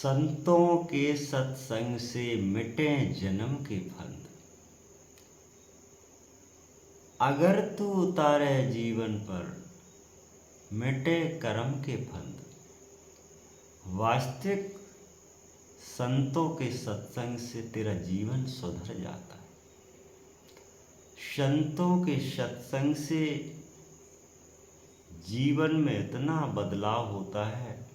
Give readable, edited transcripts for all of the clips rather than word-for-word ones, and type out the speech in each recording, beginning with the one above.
संतों के सत्संग से मिटे जन्म के फंद। अगर तू उतारे जीवन पर मिटे कर्म के फंद। वास्तविक संतों के सत्संग से तेरा जीवन सुधर जाता है। संतों के सत्संग से जीवन में इतना बदलाव होता है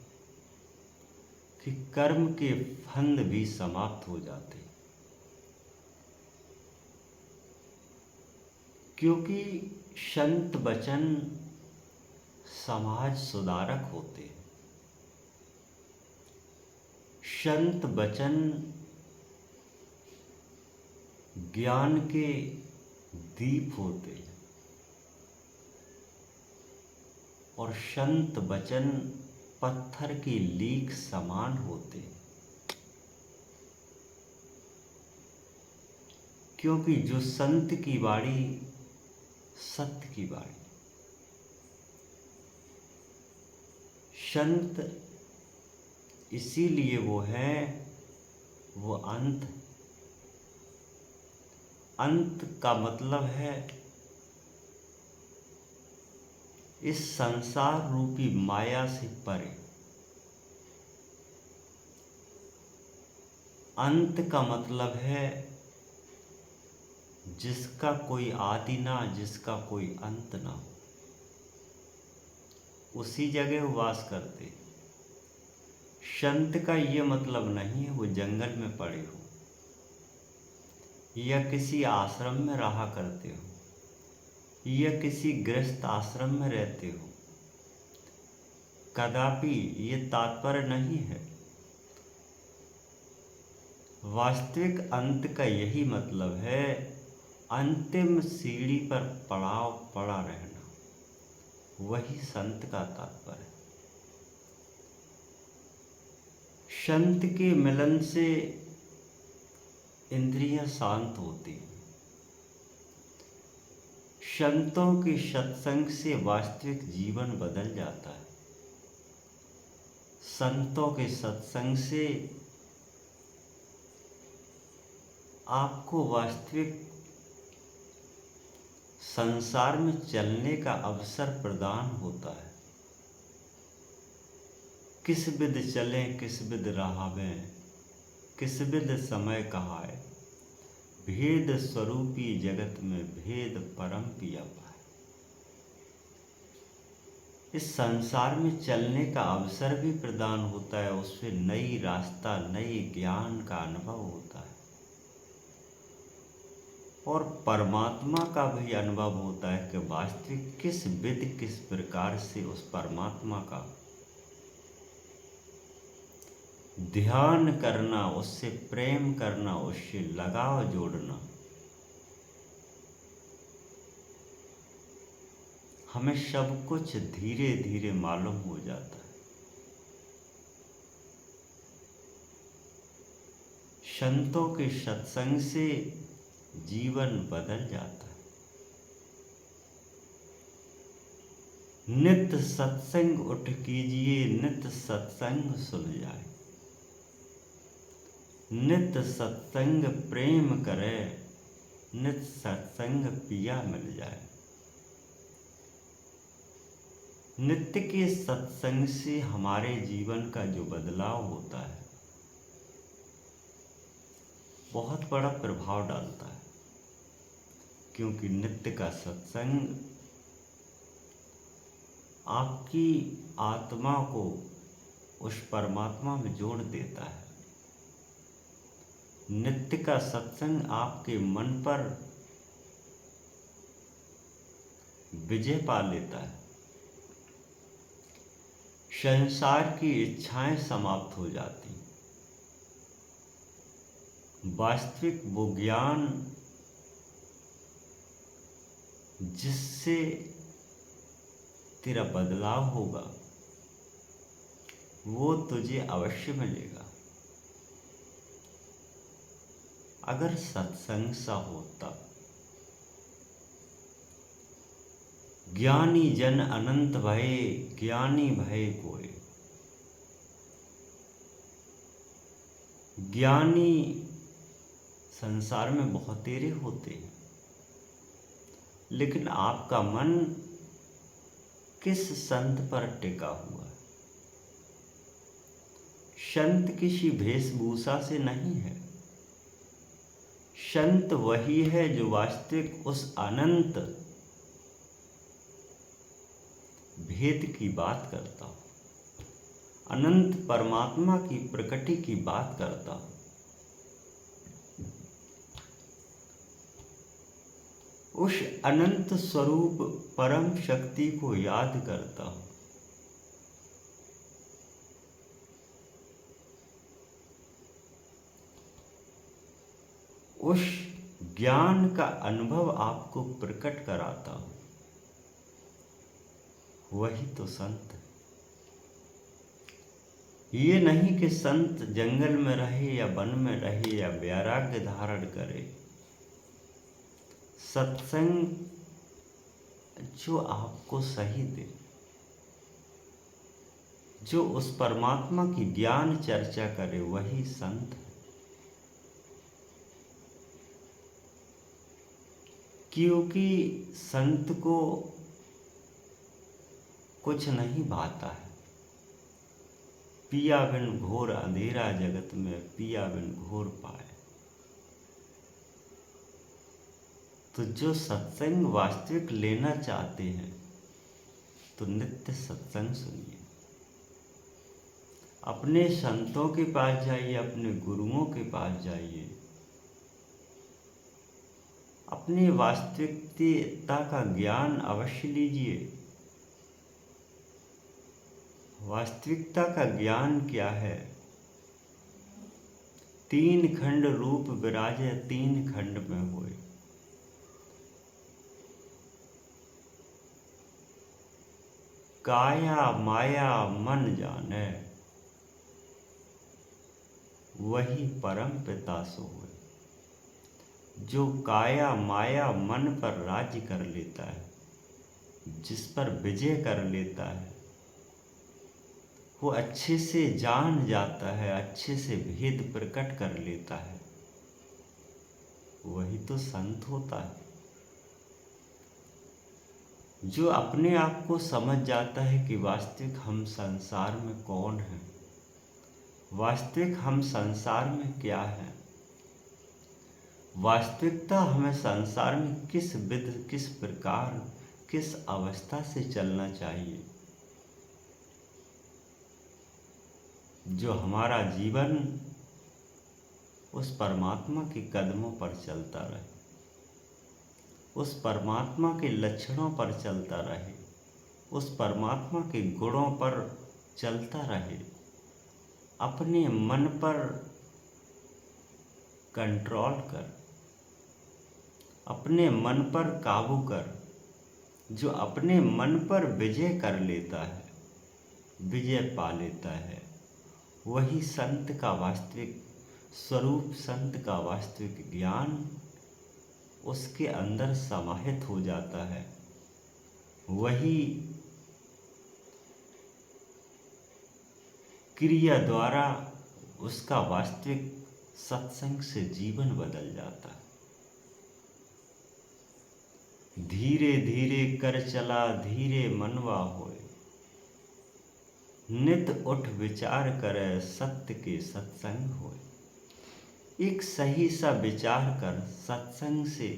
कि कर्म के फंद भी समाप्त हो जाते हैं। क्योंकि संत वचन समाज सुधारक होते हैं। संत वचन ज्ञान के दीप होते हैं और संत वचन पत्थर की लीक समान होते हैं। क्योंकि जो संत की वाणी सत्य की वाणी। संत इसीलिए वो है, वो अंत का मतलब है इस संसार रूपी माया से परे। अंत का मतलब है जिसका कोई आदि ना, जिसका कोई अंत ना हो, उसी जगह वो वास करते। संत का ये मतलब नहीं है वो जंगल में पड़े हो या किसी आश्रम में रहा करते हो या किसी गृहस्थ आश्रम में रहते हो। कदापि ये तात्पर्य नहीं है। वास्तविक अंत का यही मतलब है, अंतिम सीढ़ी पर पड़ा रहना। वही संत का तात्पर्य है। संत के मिलन से इंद्रियां शांत होती हैं। संतों के सत्संग से वास्तविक जीवन बदल जाता है। संतों के सत्संग से आपको वास्तविक संसार में चलने का अवसर प्रदान होता है। किस विध चलें किस विध राहावें, किस विध समय कहाए। भेद स्वरूपी जगत में भेद परम पिया पाए। इस संसार में चलने का अवसर भी प्रदान होता है। उससे नई रास्ता, नई ज्ञान का अनुभव होता है और परमात्मा का भी अनुभव होता है कि वास्तविक किस विधि किस प्रकार से उस परमात्मा का ध्यान करना, उससे प्रेम करना, उससे लगाव जोड़ना। हमें सब कुछ धीरे धीरे मालूम हो जाता है। संतों के सत्संग से जीवन बदल जाता है। नित्य सत्संग उठ कीजिए, नित्य सत्संग सुन जाए। नित्य सत्संग प्रेम करे, नित्य सत्संग पिया मिल जाए। नित्य के सत्संग से हमारे जीवन का जो बदलाव होता है बहुत बड़ा प्रभाव डालता है। क्योंकि नित्य का सत्संग आपकी आत्मा को उस परमात्मा में जोड़ देता है। नित्य का सत्संग आपके मन पर विजय पा लेता है। संसार की इच्छाएं समाप्त हो जाती। वास्तविक वो ज्ञान जिससे तेरा बदलाव होगा वो तुझे अवश्य मिलेगा। अगर सत्संग सा हो तब। ज्ञानी जन अनंत भये, ज्ञानी भये कोय। ज्ञानी संसार में बहुतेरे होते हैं, लेकिन आपका मन किस संत पर टिका हुआ है? संत किसी वेशभूषा से नहीं है। संत वही है जो वास्तविक उस अनंत भेद की बात करता हो, अनंत परमात्मा की प्रकृति की बात करता हो, उस अनंत स्वरूप परम शक्ति को याद करता हो। उस ज्ञान का अनुभव आपको प्रकट कराता हो, वही तो संत है। ये नहीं कि संत जंगल में रहे या वन में रहे या वैराग्य धारण करे। सत्संग जो आपको सही दे, जो उस परमात्मा की ज्ञान चर्चा करे, वही संत है। क्योंकि संत को कुछ नहीं भाता है। पिया बिन घोर अंधेरा जगत में, पिया बिन घोर पाए। तो जो सत्संग वास्तविक लेना चाहते हैं तो नित्य सत्संग सुनिए, अपने संतों के पास जाइए, अपने गुरुओं के पास जाइए, अपनी वास्तविकता का ज्ञान अवश्य लीजिए। वास्तविकता का ज्ञान क्या है? तीन खंड रूप विराजे, तीन खंड में होए। काया माया मन जाने, वही परम पिता सो होए। जो काया माया मन पर राज्य कर लेता है, जिस पर विजय कर लेता है, वो अच्छे से जान जाता है, अच्छे से भेद प्रकट कर लेता है, वही तो संत होता है। जो अपने आप को समझ जाता है कि वास्तविक हम संसार में कौन हैं, वास्तविक हम संसार में क्या है, वास्तविकता हमें संसार में किस विध, किस प्रकार, किस अवस्था से चलना चाहिए, जो हमारा जीवन उस परमात्मा के कदमों पर चलता रहे, उस परमात्मा के लक्षणों पर चलता रहे, उस परमात्मा के गुणों पर चलता रहे, अपने मन पर कंट्रोल कर, अपने मन पर काबू कर। जो अपने मन पर विजय कर लेता है, विजय पा लेता है, वही संत का वास्तविक स्वरूप, संत का वास्तविक ज्ञान उसके अंदर समाहित हो जाता है। वही क्रिया द्वारा उसका वास्तविक सत्संग से जीवन बदल जाता है। धीरे धीरे कर चला, धीरे मनवा होए, नित उठ विचार करे, सत्य के सत्संग होए। एक सही सा विचार कर, सत्संग से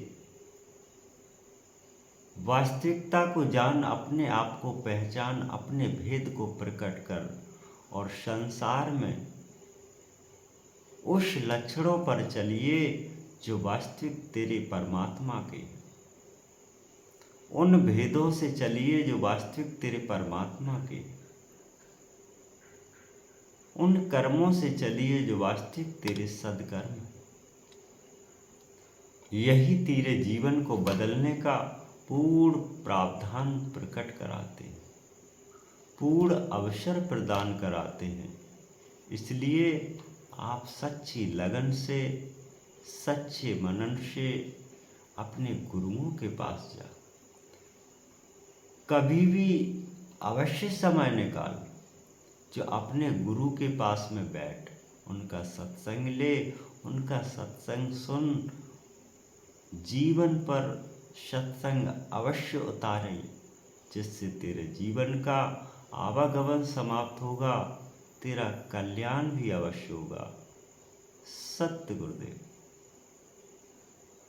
वास्तविकता को जान, अपने आप को पहचान, अपने भेद को प्रकट कर, और संसार में उस लक्षणों पर चलिए जो वास्तविक तेरे परमात्मा के। उन भेदों से चलिए जो वास्तविक तेरे परमात्मा के। उन कर्मों से चलिए जो वास्तविक तेरे सद्कर्म हैं। यही तेरे जीवन को बदलने का पूर्ण प्रावधान प्रकट कराते हैं, पूर्ण अवसर प्रदान कराते हैं। इसलिए आप सच्ची लगन से, सच्चे मनन से अपने गुरुओं के पास जा। कभी भी अवश्य समय निकाल जो अपने गुरु के पास में बैठ, उनका सत्संग ले, उनका सत्संग सुन, जीवन पर सत्संग अवश्य उतारे, जिससे तेरे जीवन का आवागमन समाप्त होगा, तेरा कल्याण भी अवश्य होगा। सत्य गुरुदेव।